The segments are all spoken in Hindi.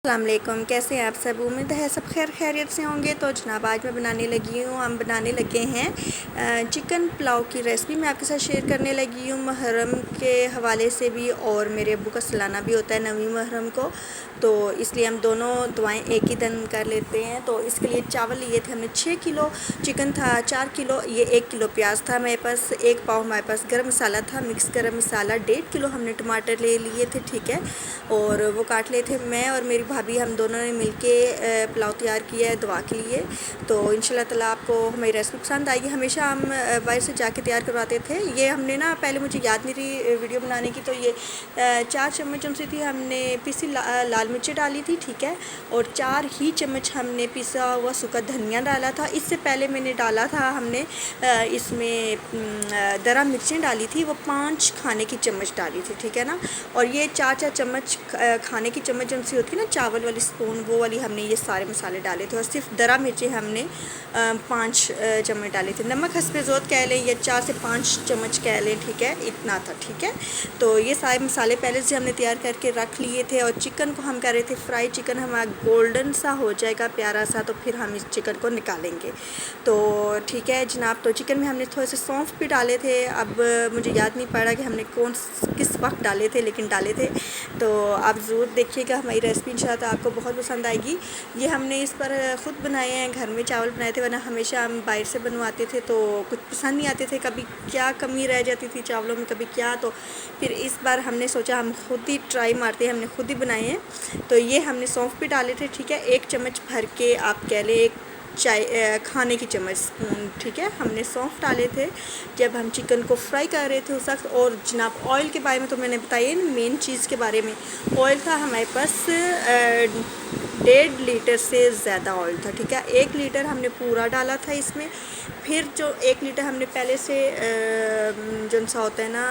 अस्सलाम वालेकुम, कैसे हैं आप सब। उम्मीद है सब खैरियत से होंगे। तो जनाब आज मैं बनाने लगी हूँ, हम बनाने लगे हैं चिकन पुलाव की रेसिपी मैं आपके साथ शेयर करने लगी हूँ। मुहर्रम के हवाले से भी और मेरे अब्बू का सालाना भी होता है 9वीं मुहर्रम को, तो इसलिए हम दोनों दुआएं एक ही दिन कर लेते हैं। तो इसके लिए चावल लिए थे हमने 6 किलो, चिकन था 4 किलो, ये 1 किलो प्याज था मेरे पास, 1 पाव हमारे पास गर्म मसाला था, मिक्स गर्म मसाला, 1.5 किलो हमने टमाटर ले लिए थे, ठीक है, और वो काट लिए थे। मैं और मेरी भाभी हम दोनों ने मिलके पुलाव तैयार किया है दुआ के लिए। तो इंशाल्लाह ताला आपको हमारी रेसिपी पसंद आएगी। हमेशा हम बाहर से जाके तैयार करवाते थे। ये हमने ना पहले मुझे याद नहीं रही वीडियो बनाने की, तो ये 4 चम्मच उनसे थी हमने पीसी लाल मिर्ची डाली थी, ठीक है, और 4 ही चम्मच हमने पिसा हुआ सूखा धनिया डाला था। इससे पहले मैंने डाला था हमने इसमें दरा मिर्चें डाली थी, वो 5 खाने की चम्मच डाली थी, ठीक है ना। और ये 4 चम्मच खाने की चम्मच जो सी होती है ना चावल वाली स्पून, वो वाली हमने ये सारे मसाले डाले थे। और सिर्फ दरा मिर्ची हमने 5 चम्मच डाले थे। नमक हस्बे ज़ौक़ कह लें या 4 से 5 चम्मच कह लें, ठीक है, इतना था, ठीक है। तो ये सारे मसाले पहले से हमने तैयार करके रख लिए थे। और चिकन को हम कर रहे थे फ्राई। चिकन हमारा गोल्डन सा हो जाएगा, प्यारा सा, तो फिर हम इस चिकन को निकालेंगे। तो ठीक है जनाब, तो चिकन में हमने थोड़े से सौंफ भी डाले थे। अब मुझे याद नहीं पड़ा कि हमने किस वक्त डाले थे, लेकिन डाले थे। तो आप ज़रूर देखिएगा हमारी रेसिपी, इंशाल्लाह आपको बहुत पसंद आएगी। ये हमने इस पर ख़ुद बनाए हैं, घर में चावल बनाए थे, वरना हमेशा हम बाहर से बनवाते थे तो कुछ पसंद नहीं आते थे, कभी क्या कमी रह जाती थी चावलों में, कभी क्या। तो फिर इस बार हमने सोचा हम खुद ही ट्राई मारते हैं, हमने खुद ही बनाए हैं। तो ये हमने सौंफ भी डाले थे, ठीक है, 1 चम्मच भर के आप कह लें, 1 चाय खाने की चम्मच स्पून, ठीक है, हमने सौंफ डाले थे जब हम चिकन को फ्राई कर रहे थे उस वक्त। और जनाब ऑयल के बारे में तो मैंने बताया मेन चीज़ के बारे में। ऑयल था हमारे पास 1.5 लीटर से ज़्यादा ऑयल था, ठीक है। 1 लीटर हमने पूरा डाला था इसमें। फिर जो 1 लीटर हमने पहले से जो सा होता है ना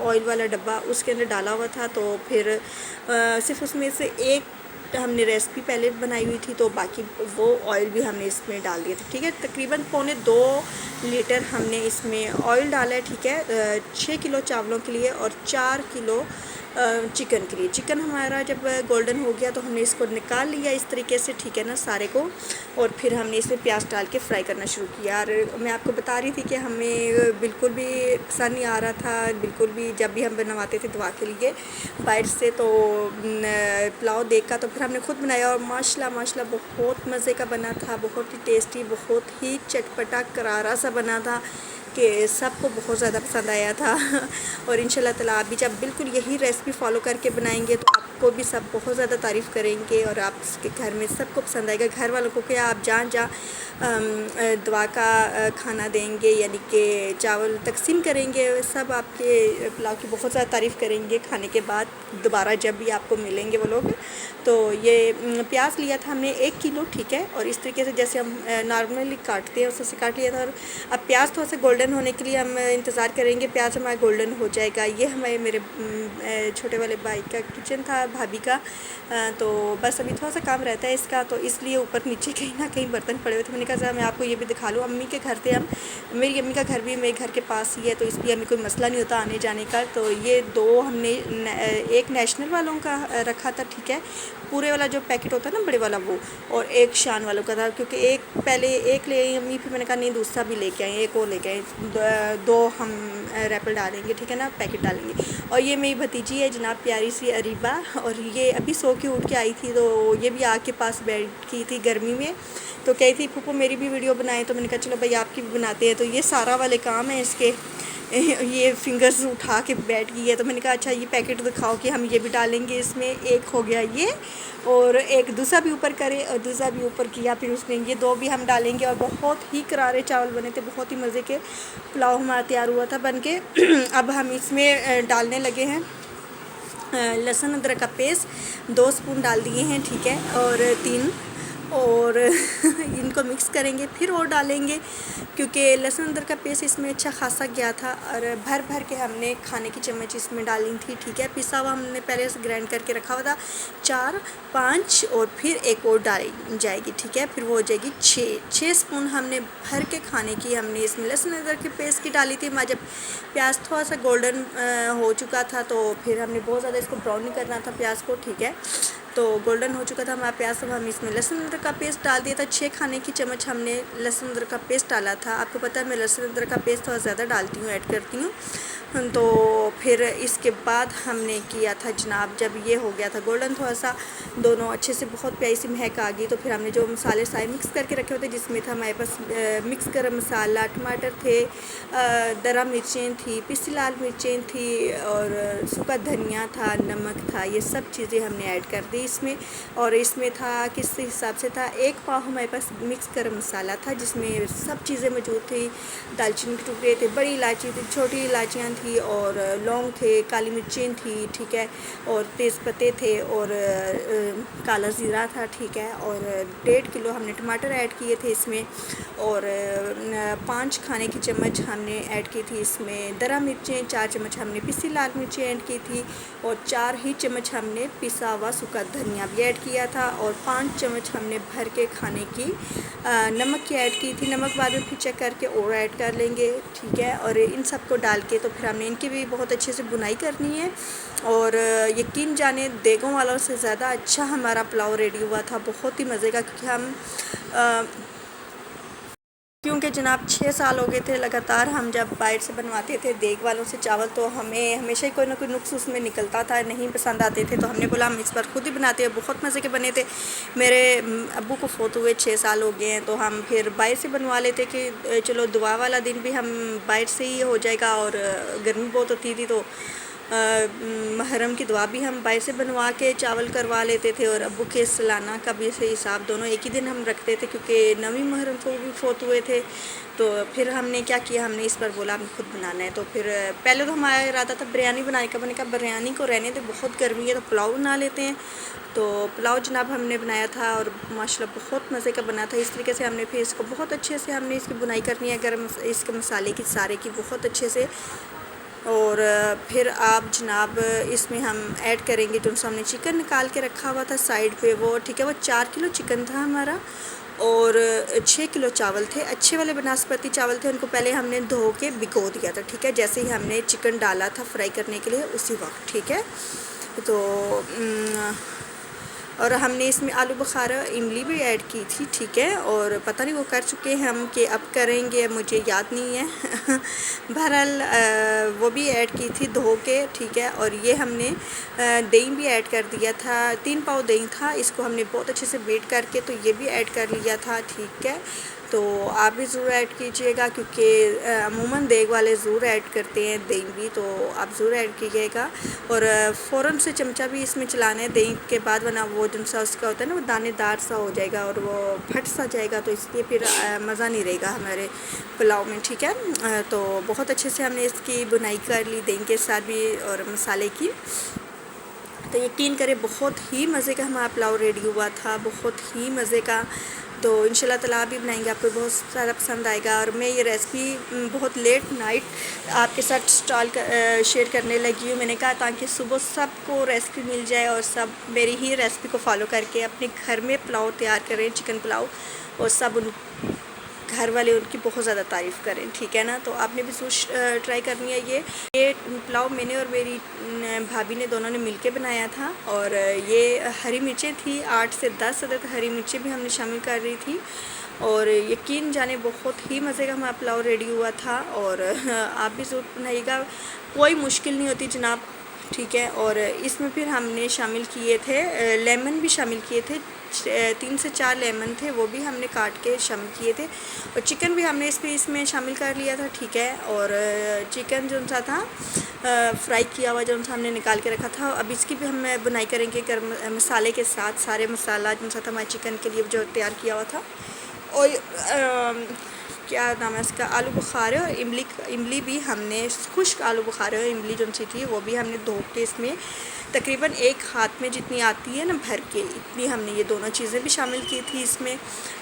ऑयल वाला डब्बा, उसके अंदर डाला हुआ था। तो फिर सिर्फ उसमें से एक हमने रेसिपी पहले बनाई हुई थी, तो बाकी वो ऑयल भी हमने इसमें डाल दिया था, ठीक है। तकरीबन 1.25 लीटर हमने इसमें ऑयल डाला है, ठीक है, 6 किलो चावलों के लिए और 4 किलो चिकन के लिए। चिकन हमारा जब गोल्डन हो गया तो हमने इसको निकाल लिया इस तरीके से, ठीक है ना, सारे को। और फिर हमने इसमें प्याज डाल के फ्राई करना शुरू किया। और मैं आपको बता रही थी कि हमें बिल्कुल भी पसंद नहीं आ रहा था, बिल्कुल भी, जब भी हम बनवाते थे दुआ के लिए बाहर से, तो पुलाव देखा तो फिर हमने खुद बनाया। और माशाल्लाह बहुत मज़े का बना था, बहुत ही टेस्टी, बहुत ही चटपटा करारा सा बना था कि सबको बहुत ज़्यादा पसंद आया था। और इंशाल्लाह ताला आप भी जब बिल्कुल यही रेसिपी फॉलो करके बनाएंगे तो आपको भी सब बहुत ज़्यादा तारीफ़ करेंगे और आपके घर में सबको पसंद आएगा। घर वालों को क्या, आप जहाँ दुआ का खाना देंगे, यानी कि चावल तकसीम करेंगे, सब आपके पुलाव की बहुत ज़्यादा तारीफ़ करेंगे खाने के बाद, दोबारा जब भी आपको मिलेंगे वो लोग। तो ये प्याज लिया था हमने 1 किलो, ठीक है, और इस तरीके से जैसे हम नॉर्मली काटते हैं उससे काट लिया था। और अब प्याज थोड़ा सा गोल्डन होने के लिए हम इंतज़ार करेंगे, प्याज हमारा गोल्डन हो जाएगा। ये हमारे मेरे छोटे वाले भाई का किचन था, भाभी का, तो बस अभी थोड़ा सा काम रहता है इसका, तो इसलिए ऊपर नीचे कहीं ना कहीं बर्तन पड़े हुए थे। मैंने कहा जरा मैं आपको ये भी दिखा लूँ। अम्मी के घर थे हम, मेरी अम्मी का घर भी मेरे घर के पास ही है, तो इसलिए हमें कोई मसला नहीं होता आने जाने का। तो ये 2 हमने एक नेशनल वालों का रखा था, ठीक है, पूरे वाला जो पैकेट होता है ना बड़े वाला वो, और एक शान वालों का था, क्योंकि पहले एक ले आई अम्मी, फिर मैंने कहा नहीं दूसरा भी लेके आए, एक और लेके आए, 2 हम रैपल डालेंगे, ठीक है ना, पैकेट डालेंगे। और ये मेरी भतीजी है जनाब प्यारी सी अरीबा, और ये अभी सो के उठ के आई थी, तो ये भी आग के पास बैठी थी गर्मी में, तो कही थी फूफो मेरी भी वीडियो बनाए, तो मैंने कहा चलो भाई आपकी भी बनाते हैं। तो ये सारा वाले काम है इसके, ये फिंगर्स उठा के बैठ गई है, तो मैंने कहा अच्छा ये पैकेट दिखाओ कि हम ये भी डालेंगे इसमें। एक हो गया ये, और एक दूसरा भी ऊपर करे और दूसरा भी ऊपर किया, फिर उसने ये 2 भी हम डालेंगे। और बहुत ही करारे चावल बने थे, बहुत ही मज़े के पुलाव हमारा तैयार हुआ था बन के। अब हम इसमें डालने लगे हैं लहसुन अदरक का पेस्ट, 2 स्पून डाल दिए हैं, ठीक है, और 3, और इनको मिक्स करेंगे, फिर और डालेंगे, क्योंकि लहसुन अदरक का पेस्ट इसमें अच्छा खासा गया था। और भर भर के हमने खाने की चम्मच इसमें डाली थी, ठीक है, पिसा हुआ हमने पहले से ग्राइंड करके रखा हुआ था, 4 5 और फिर एक और डाली जाएगी, ठीक है, फिर वो हो जाएगी 6 स्पून हमने भर के खाने की हमने इसमें लहसुन अदरक की पेस्ट की डाली थी। जब प्याज थोड़ा सा गोल्डन हो चुका था, तो फिर हमने बहुत ज़्यादा इसको ब्राउन नहीं करना था प्याज को, ठीक है, तो गोल्डन हो चुका था हमारा प्याज। अब हम इसमें लहसुन अदरक का पेस्ट डाल दिया था। 6 खाने की चम्मच हमने लहसुन अदरक का पेस्ट डाला था। आपको पता है मैं लहसुन अदरक का पेस्ट थोड़ा ज़्यादा डालती हूँ, ऐड करती हूँ। तो फिर इसके बाद हमने किया था जनाब, जब ये हो गया था गोल्डन थोड़ा सा, दोनों अच्छे से बहुत प्यारी सी महक आ गई, तो फिर हमने जो मसाले सारे मिक्स करके रखे होते, जिसमें था हमारे पास मिक्स गरम मसाला, टमाटर थे, दरा मिर्चें थी, पिसी लाल मिर्चें थी, और सूखा धनिया था, नमक था, ये सब चीज़ें हमने ऐड कर दी इसमें। और इसमें था किस हिसाब से था, 1 पाव हमारे पास मिक्स गरम मसाला था, जिसमें सब चीज़ें मौजूद थी। दालचीनी के टुकड़े थे, बड़ी इलायची थी, छोटी इलायचियाँ थी, और लौंग थे, काली मिर्चें थी, ठीक है, और तेज़पत्ते थे, और काला ज़ीरा था, ठीक है, और 1.5 किलो हमने टमाटर ऐड किए थे इसमें, और 5 खाने की चम्मच हमने ऐड की थी इसमें दरा मिर्चें, 4 चम्मच हमने पिसी लाल मिर्चें ऐड की थी, और 4 ही चम्मच हमने पिसा हुआ सूखा धनिया भी ऐड किया था, और 5 चम्मच हमने भर के खाने की नमक की ऐड की थी। नमक बाद में फिर चेक करके और ऐड कर लेंगे, ठीक है। और इन सब को डाल के तो फिर हमने इनकी भी बहुत अच्छे से बुनाई करनी है, और यकीन जाने देगों वालों से ज़्यादा अच्छा हमारा पुलाव रेडी हुआ था, बहुत ही मज़े का। क्योंकि जनाब 6 साल हो गए थे लगातार हम जब बाहर से बनवाते थे देग वालों से चावल, तो हमें हमेशा ही कोई ना कोई नुक्स उसमें निकलता था, नहीं पसंद आते थे। तो हमने बोला हम इस बार खुद ही बनाते हैं, बहुत मज़े के बने थे। मेरे अब्बू को फोत हुए 6 साल हो गए हैं, तो हम फिर बाहर से बनवा लेते कि चलो दुआ वाला दिन भी हम बाहर से ही हो जाएगा, और गर्मी बहुत होती थी तो महरम की दुआ भी हम बाहर से बनवा के चावल करवा लेते थे, और अब्बू के सालाना का भी से हिसाब दोनों एक ही दिन हम रखते थे, क्योंकि 9वीं महरम को भी फोत हुए थे। तो फिर हमने क्या किया, हमने इस बार बोला हमें खुद बनाना है। तो फिर पहले तो हमारा इरादा था बिरयानी बनाने का, मैंने कहा बिरयानी को रहने दे, बहुत गर्मी है, तो पुलाव बना लेते हैं। तो पुलाव जनाब हमने बनाया था, और माशाल्लाह बहुत मज़े का बना था। इस तरीके से हमने फिर इसको बहुत अच्छे से हमने इसकी बुनाई करनी है, गरम इसके मसाले की सारे की बहुत अच्छे से। और फिर आप जनाब इसमें हम ऐड करेंगे जो हमने चिकन निकाल के रखा हुआ था साइड पे, वो ठीक है, वो 4 किलो चिकन था हमारा, और 6 किलो चावल थे, अच्छे वाले बनास्पति चावल थे। उनको पहले हमने धो के भिगो दिया था, ठीक है, जैसे ही हमने चिकन डाला था फ्राई करने के लिए उसी वक्त, ठीक है। तो और हमने इसमें आलू बुखारा इमली भी ऐड की थी, ठीक है, और पता नहीं वो कर चुके हैं हम कि अब करेंगे, मुझे याद नहीं है। बहरहाल वो भी ऐड की थी धो के, ठीक है। और ये हमने दही भी ऐड कर दिया था, 3 पाव दही था, इसको हमने बहुत अच्छे से बीट करके तो ये भी ऐड कर लिया था, ठीक है। तो आप भी ज़रूर ऐड कीजिएगा, क्योंकि अमूमन देग वाले ज़रूर ऐड करते हैं दही भी, तो आप ज़रूर ऐड कीजिएगा। और फ़ौरन से चमचा भी इसमें चलाना है दही के बाद, वरना वो जो सा उसका होता है ना वो दानेदार सा हो जाएगा और वो फट सा जाएगा, तो इसलिए फिर मज़ा नहीं रहेगा हमारे पुलाव में, ठीक है। तो बहुत अच्छे से हमने इसकी बुनाई कर ली दही के साथ भी और मसाले की। तो यकीन करें बहुत ही मज़े का हमारा पुलाव रेडी हुआ था, बहुत ही मज़े का। तो इंशाल्लाह ताला आप भी बनाएंगे, आपको बहुत ज़्यादा पसंद आएगा। और मैं ये रेसिपी बहुत लेट नाइट आपके साथ शेयर करने लगी हूँ, मैंने कहा ताकि सुबह सबको रेसिपी मिल जाए और सब मेरी ही रेसिपी को फॉलो करके अपने घर में पुलाव तैयार करें, चिकन पुलाव, और सब उन घर वाले उनकी बहुत ज़्यादा तारीफ़ करें, ठीक है ना। तो आपने भी ज़रूर ट्राई करनी है। ये पुलाव मैंने और मेरी भाभी ने दोनों ने मिलके बनाया था। और ये हरी मिर्चें थी, 8 से 10 अदद हरी मिर्चें भी हमने शामिल कर रही थी। और यकीन जाने बहुत ही मज़े का हमारा पुलाव रेडी हुआ था, और आप भी ज़रूर बनाइएगा, कोई मुश्किल नहीं होती जनाब, ठीक है। और इसमें फिर हमने शामिल किए थे लेमन भी शामिल किए थे, 3 से 4 लेमन थे, वो भी हमने काट के शामिल किए थे। और चिकन भी हमने इसमें शामिल कर लिया था, ठीक है। और चिकन जो सा था फ्राई किया हुआ जो हमने निकाल के रखा था, अब इसकी भी हम बुनाई करेंगे गरम मसाले के साथ, सारे मसाला जो सा था हमारे चिकन के लिए जो तैयार किया हुआ था। और क्या नाम है इसका, आलू बुखारे और इमली भी हमने, खुश्क आलू बुखारे और इमली जो सी थी वो भी हमने धो के इसमें तकरीबन एक हाथ में जितनी आती है ना भर के, इतनी हमने ये दोनों चीज़ें भी शामिल की थी इसमें।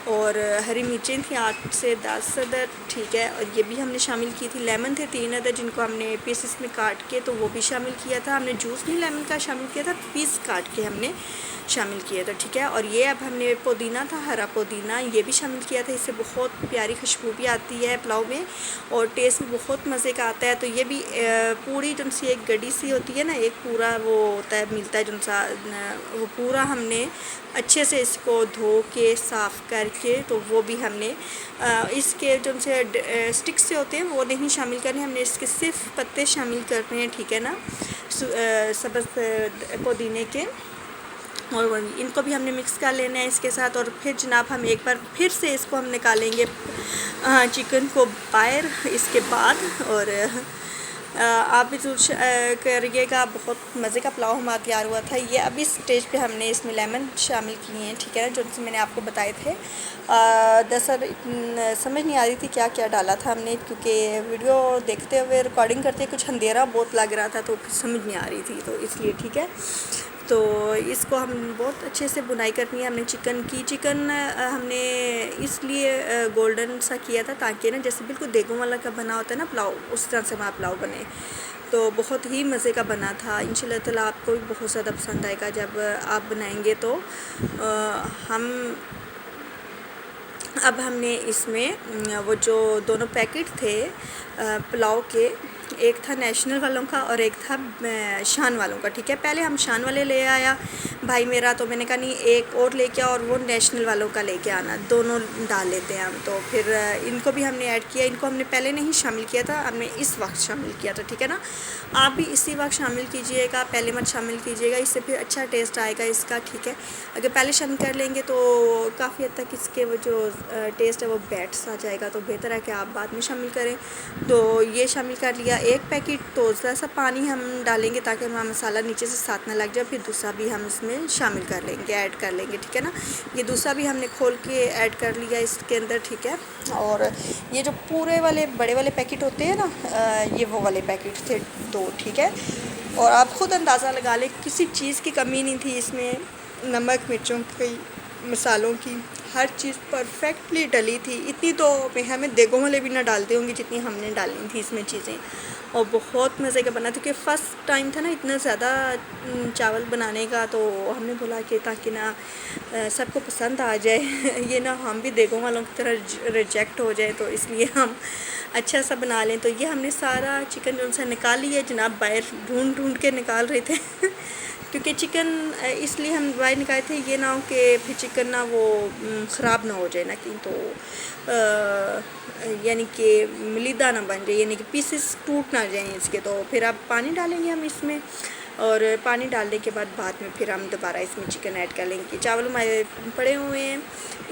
और हरी मिर्चें थी 8 से 10 अदद, ठीक है। और ये भी हमने शामिल की थी। लेमन थे 3 अदद, जिनको हमने पीसेस में काट के तो वो भी शामिल किया था। हमने जूस नहीं लेमन का शामिल किया था, पीस काट के हमने शामिल किया था, ठीक है। और ये अब हमने पुदीना था, हरा पुदीना, ये भी शामिल किया था। इससे बहुत प्यारी खुशबू भी आती है पुलाव में और टेस्ट भी बहुत मज़े का आता है। तो ये भी पूरी जो सी एक गड्डी सी होती है ना, एक पूरा वो होता है मिलता है जो सा वो पूरा हमने अच्छे से इसको धो के साफ़ करके तो वो भी हमने इसके जो से स्टिक्स से होते हैं वो नहीं शामिल करने, हमने इसके सिर्फ पत्ते शामिल करने हैं, ठीक है ना, सब्ज़ पुदीने के। और इनको भी हमने मिक्स कर लेना है इसके साथ। और फिर जनाब हम एक बार फिर से इसको हम निकालेंगे चिकन को बाहर इसके बाद। और आप भी जरूर करिएगा, बहुत मज़े का पुलाव हमारा तैयार हुआ था। ये अभी स्टेज पे हमने इसमें लेमन शामिल किए हैं, ठीक है ना, जो मैंने आपको बताए थे। दरअसल समझ नहीं आ रही थी क्या क्या डाला था हमने, क्योंकि वीडियो देखते हुए रिकॉर्डिंग करते कुछ अंधेरा बहुत लग रहा था तो समझ नहीं आ रही थी, तो इसलिए ठीक है। तो इसको हम बहुत अच्छे से बुनाई करनी है हमने चिकन की। चिकन हमने इसलिए गोल्डन सा किया था ताकि ना जैसे बिल्कुल देगों वाला का बना होता है ना पुलाव, उस तरह से हमारा पुलाव बने। तो बहुत ही मज़े का बना था। इंशाल्लाह ताला आपको भी बहुत ज़्यादा पसंद आएगा जब आप बनाएंगे। तो हम अब हमने इसमें वो जो दोनों पैकेट थे पुलाव के, एक था नेशनल वालों का और एक था शान वालों का, ठीक है। पहले हम शान वाले ले आया भाई मेरा, तो मैंने कहा नहीं एक और लेके आ और वो नेशनल वालों का लेके आना, दोनों डाल लेते हैं हम। तो फिर इनको भी हमने ऐड किया। इनको हमने पहले नहीं शामिल किया था, हमने इस वक्त शामिल किया था, ठीक है ना। आप भी इसी वक्त शामिल कीजिएगा, पहले मत शामिल कीजिएगा, इससे फिर अच्छा टेस्ट आएगा इसका, ठीक है। अगर पहले शामिल कर लेंगे तो काफ़ी हद तक इसके वो जो टेस्ट है वो बैठ सा जाएगा, तो बेहतर है कि आप बाद में शामिल करें। तो ये शामिल कर लिया एक पैकेट। तो ज़रा सा पानी हम डालेंगे ताकि हमारा मसाला नीचे से साथ ना लग जाए। फिर दूसरा भी हम इसमें शामिल कर लेंगे, ऐड कर लेंगे, ठीक है ना। ये दूसरा भी हमने खोल के ऐड कर लिया इसके अंदर, ठीक है। और ये जो पूरे वाले बड़े वाले पैकेट होते हैं ना, ये वो वाले पैकेट थे 2, ठीक है। और आप ख़ुद अंदाज़ा लगा लें, किसी चीज़ की कमी नहीं थी इसमें, नमक मिर्चों की, मसालों की, हर चीज़ परफेक्टली डली थी। इतनी तो हमें देगों वाले भी ना डालते होंगे जितनी हमने डाली थी इसमें चीज़ें। और बहुत मज़े का बना, क्योंकि फ़र्स्ट टाइम था ना इतना ज़्यादा चावल बनाने का, तो हमने बोला कि ताकि ना सबको पसंद आ जाए ये ना हम भी देगों वालों की तरह रिजेक्ट हो जाए, तो इसलिए हम अच्छा सा बना लें। तो ये हमने सारा चिकन जो सा निकाल लिया जनाब, बाहर ढूंढ ढूंढ के निकाल रहे थे क्योंकि चिकन इसलिए हम बाहर निकाले थे, ये ना हो कि फिर चिकन ना वो ख़राब ना हो जाए ना कहीं, तो यानी कि मलीदा ना बन जाए, यानी कि पीसेस टूट ना जाएं इसके। तो फिर अब पानी डालेंगे हम इसमें, और पानी डालने के बाद में फिर हम दोबारा इसमें चिकन ऐड कर लेंगे। चावल हमारे पड़े हुए हैं,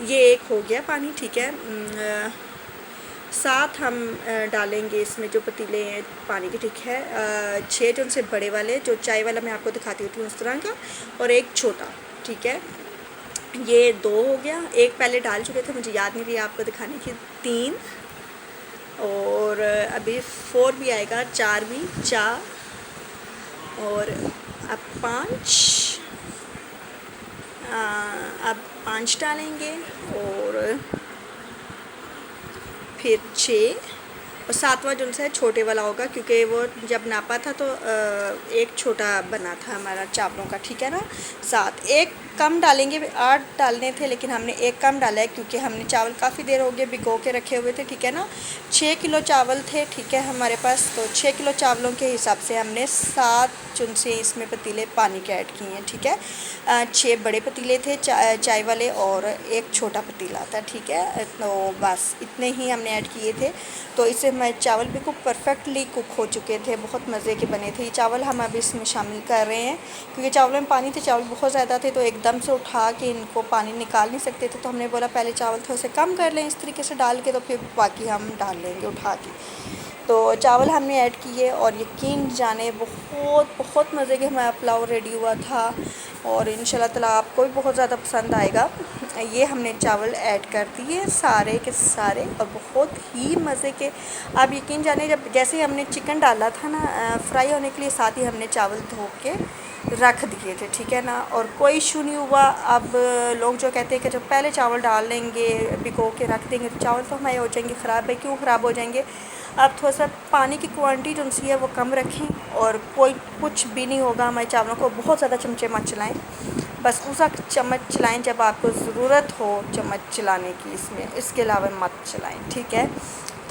ये एक हो गया पानी, ठीक है। साथ हम डालेंगे इसमें जो पतीले हैं पानी के, ठीक है, 6 जो उनसे बड़े वाले, जो चाय वाला मैं आपको दिखाती होती हूँ उस तरह का, और एक छोटा, ठीक है। ये 2 हो गया, एक पहले डाल चुके थे, मुझे याद नहीं रही आपको दिखाने की, 3, और अभी 4 भी आएगा, 4 भी, 4, और अब 5, अब 5 डालेंगे, और फिर 6, और 7वां जो है छोटे वाला होगा, क्योंकि वो जब नापा था तो एक छोटा बना था हमारा चावलों का, ठीक है ना। 7, एक कम डालेंगे, 8 डालने थे लेकिन हमने एक कम डाला है क्योंकि हमने चावल काफ़ी देर हो गए भिगो के रखे हुए थे, ठीक है ना। 6 किलो चावल थे, ठीक है, हमारे पास। तो 6 किलो चावलों के हिसाब से हमने 7 चुनसे इसमें पतीले पानी के ऐड किए हैं, ठीक है। 6 बड़े पतीले थे चाय वाले, और एक छोटा पतीला था, ठीक है। तो बस इतने ही हमने ऐड किए थे। तो इससे हमारे चावल बिल्कुल परफेक्टली कुक हो चुके थे, बहुत मज़े के बने थे। ये चावल हम अभी इसमें शामिल कर रहे हैं, क्योंकि चावल में पानी थे, चावल बहुत ज़्यादा थे, तो एकदम से उठा के इनको पानी निकाल नहीं सकते थे। तो हमने बोला पहले चावल थोड़े से कम कर लें इस तरीके से डाल के, तो फिर बाकी हम डाल लेंगे उठा के। तो चावल हमने ऐड किए, और यकीन जाने बहुत मज़े के हमारा पुलाव रेडी हुआ था, और इंशाल्लाह ताला आपको भी बहुत ज़्यादा पसंद आएगा। ये हमने चावल ऐड कर दिए सारे के सारे, और बहुत ही मज़े के। आप यकीन जाने जब जैसे ही हमने चिकन डाला था ना फ्राई होने के लिए, साथ ही हमने चावल धो के रख दिए थे, ठीक है ना। और कोई इशू नहीं हुआ। अब लोग जो कहते हैं कि जब पहले चावल डाल लेंगे भिगो के रख देंगे तो चावल तो हमारे हो जाएंगे ख़राब, है क्यों ख़राब हो जाएंगे। अब थोड़ा सा पानी की क्वांटिटी जो सी है वो कम रखें, और कोई कुछ भी नहीं होगा। हमारे चावलों को बहुत ज़्यादा चमचे मत चलाएं, बस उस वक्त चम्मच चलाएं जब आपको ज़रूरत हो चम्मच चलाने की, इसमें इसके अलावा मत चलाएं, ठीक है।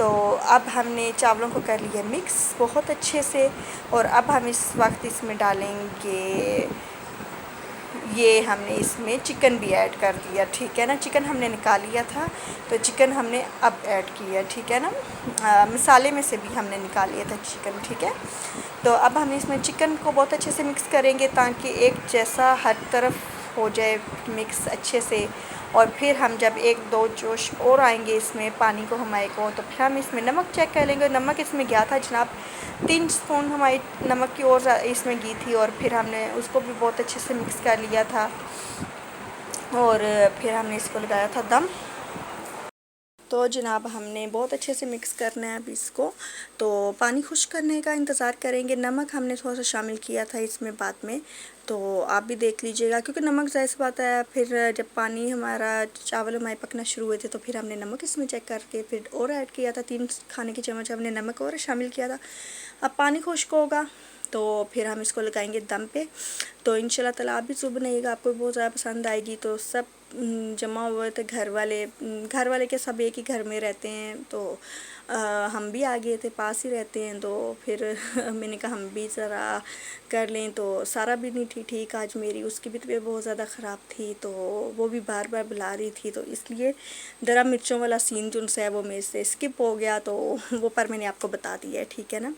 तो अब हमने चावलों को कर लिया मिक्स बहुत अच्छे से। और अब हम इस वक्त इसमें डालेंगे, ये हमने इसमें चिकन भी ऐड कर दिया, ठीक है ना। चिकन हमने निकाल लिया था तो चिकन हमने अब ऐड किया, ठीक है ना। मसाले में से भी हमने निकाल लिया था चिकन, ठीक है। तो अब हम इसमें चिकन को बहुत अच्छे से मिक्स करेंगे ताकि एक जैसा हर तरफ हो जाए मिक्स अच्छे से। और फिर हम जब एक दो जोश और आएंगे इसमें पानी को हमारे को, तो फिर हम इसमें नमक चेक कर लेंगे। नमक इसमें गया था जनाब 3 स्पून हमारी नमक की और इसमें घी थी। और फिर हमने उसको भी बहुत अच्छे से मिक्स कर लिया था और फिर हमने इसको लगाया था दम। तो जनाब हमने बहुत अच्छे से मिक्स करना है अब इसको, तो पानी खुश्क करने का इंतज़ार करेंगे। नमक हमने थोड़ा सा शामिल किया था इसमें बाद में, तो आप भी देख लीजिएगा क्योंकि नमक ज़ाहिर सी बात है। फिर जब पानी हमारा चावल हमारे पकना शुरू हुए थे तो फिर हमने नमक इसमें चेक करके फिर और ऐड किया था। 3 खाने के चम्मच हमने नमक और शामिल किया था। अब पानी खुश्क होगा तो फिर हम इसको लगाएंगे दम पे। तो इंशाल्लाह ताला आप भी ज़रूर बनाइएगा, आपको बहुत ज़्यादा पसंद आएगी। तो सब जमा हुए थे घर वाले के सब एक ही घर में रहते हैं, तो हम भी आ गए थे, पास ही रहते हैं। तो फिर मैंने कहा हम भी ज़रा कर लें। तो सारा भी नहीं थी ठीक आज मेरी, उसकी भी तबीयत बहुत ज़्यादा ख़राब थी, तो वो भी बार बार बुला रही थी। तो इसलिए ज़रा मिर्चों वाला सीन जो है वो मेरे से स्किप हो गया, तो वो पर मैंने आपको बता दिया है, ठीक है ना।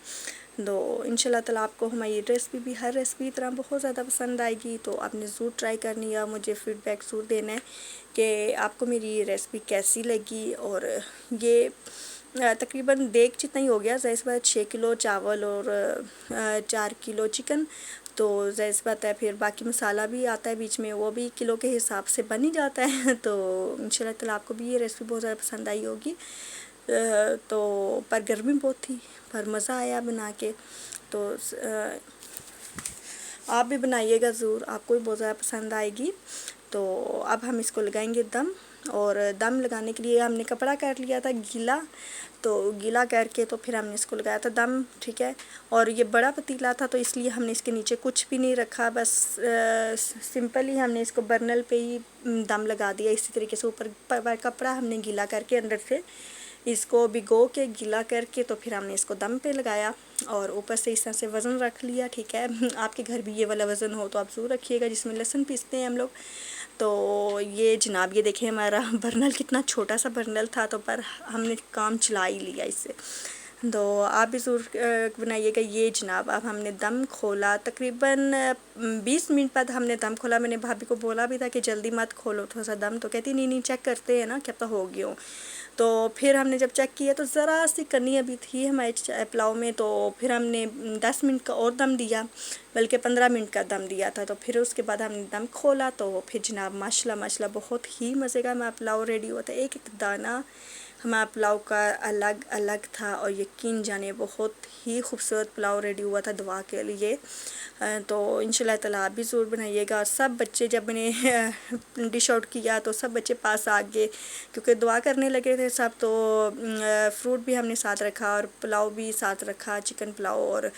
तो इंशाल्लाह ताला आपको हमारी रेसिपी भी हर रेसिपी तरह बहुत ज़्यादा पसंद आएगी। तो आपने ज़रूर ट्राई करनी है, मुझे फ़ीडबैक ज़रूर देना है कि आपको मेरी रेसिपी कैसी लगी। और ये तकरीबन देख जितना ही हो गया, ज़ाहिर सी बात 6 किलो चावल और 4 किलो चिकन। तो ज़ाहिर सी बात है फिर बाकी मसाला भी आता है बीच में, वो भी किलो के हिसाब से बन ही जाता है। तो इंशाल्लाह ताला आपको भी ये रेसिपी बहुत ज़्यादा पसंद आई होगी। तो पर गर्मी बहुत थी, पर मज़ा आया बना के। तो आप भी बनाइएगा ज़रूर, आपको भी बहुत ज़्यादा पसंद आएगी। तो अब हम इसको लगाएंगे दम। और दम लगाने के लिए हमने कपड़ा कर लिया था गीला, तो गीला करके तो फिर हमने इसको लगाया था दम, ठीक है। और ये बड़ा पतीला था तो इसलिए हमने इसके नीचे कुछ भी नहीं रखा, बस सिंपल ही हमने इसको बर्नल पे ही दम लगा दिया। इसी तरीके से ऊपर कपड़ा हमने गीला करके अंदर से इसको भिगो के गीला करके तो फिर हमने इसको दम पे लगाया। और ऊपर से इस तरह से वज़न रख लिया, ठीक है। आपके घर भी ये वाला वज़न हो तो आप ज़रूर रखिएगा, जिसमें लहसुन पीसते हैं हम लोग। तो ये जनाब ये देखें हमारा बर्नल कितना छोटा सा बर्नल था, तो पर हमने काम चला ही लिया इससे। तो आप भी ज़रूर बनाइएगा ये जनाब। अब हमने दम खोला, तकरीबन 20 मिनट बाद हमने दम खोला। मैंने भाभी को बोला भी था कि जल्दी मत खोलो थोड़ा सा दम, तो कहती नहीं चेक करते हैं ना क्या तो हो गया हो। तो फिर हमने जब चेक किया तो ज़रा सी कनी अभी थी हमारे पुलाव में, तो फिर हमने 10 मिनट का और दम दिया, बल्कि 15 मिनट का दम दिया था। तो फिर उसके बाद हमने दम खोला तो फिर जनाब माशाल्लाह बहुत ही मज़े का हमारा पुलाव रेडी हुआ था। एक एक दाना हमारा पुलाव का अलग अलग था और यकीन जाने बहुत ही खूबसूरत पुलाव रेडी हुआ था दुआ के लिए। तो इंशाल्लाह ताला आप भी ज़रूर बनाइएगा। सब बच्चे जब मैंने डिश आउट किया तो सब बच्चे पास आ गए क्योंकि दुआ करने लगे थे सब। तो फ्रूट भी हमने साथ रखा और पुलाव भी साथ रखा, चिकन पुलाव, और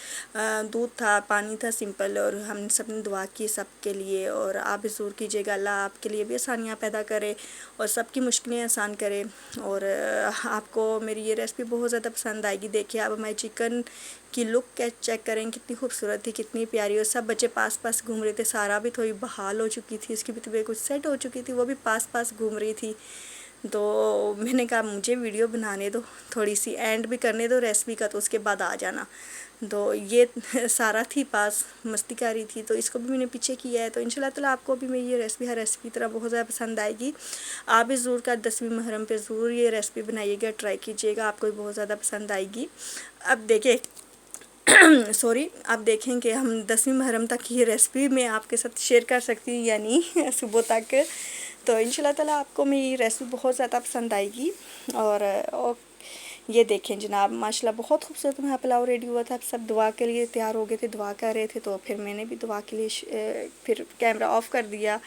दूध था, पानी था सिंपल, और हम सब ने दुआ की सब के लिए। और आप भी ज़रूर कीजिएगा, अल्लाह आपके लिए भी आसानियाँ पैदा करे और सबकी मुश्किलें आसान करे। और आपको मेरी ये रेसिपी बहुत ज़्यादा पसंद आएगी। देखिए आप हमारे चिकन की लुक चेक करें, कितनी खूबसूरत थी, कितनी प्यारी। और सब बच्चे पास पास घूम रहे थे। सारा भी थोड़ी बहाल हो चुकी थी, उसकी भी तबीयत कुछ सेट हो चुकी थी, वो भी पास पास घूम रही थी। तो मैंने कहा मुझे वीडियो बनाने दो, थोड़ी सी एंड भी करने दो रेसिपी का, तो उसके बाद आ जाना। तो ये सारा थी पास मस्ती कर रही थी, तो इसको भी मैंने पीछे किया है। तो इंशाल्लाह ताला आपको भी मेरी ये रेसिपी हर रेसिपी की तरह बहुत ज़्यादा पसंद आएगी। आप भी ज़रूर का 10वीं मुहर्रम पे ज़रूर ये रेसिपी बनाइएगा, ट्राई कीजिएगा, आपको भी बहुत ज़्यादा पसंद आएगी। अब देखिए सॉरी, आप देखें कि हम 10वीं मुहर्रम तक ये रेसिपी मैं आपके साथ शेयर कर सकती हूँ या नहीं सुबह तक। तो इंशाल्लाह ताला आपको मेरी रेसिपी बहुत ज़्यादा पसंद आएगी। और ये देखें जनाब माशाल्लाह बहुत खूबसूरत हमारा पुलाव रेडी हुआ था। सब दुआ के लिए तैयार हो गए थे, दुआ कर रहे थे, तो फिर मैंने भी दुआ के लिए फिर कैमरा ऑफ़ कर दिया।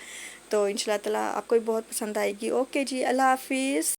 तो इंशाल्लाह ताला आपको भी बहुत पसंद आएगी। ओके जी, अल्लाह हाफिज़।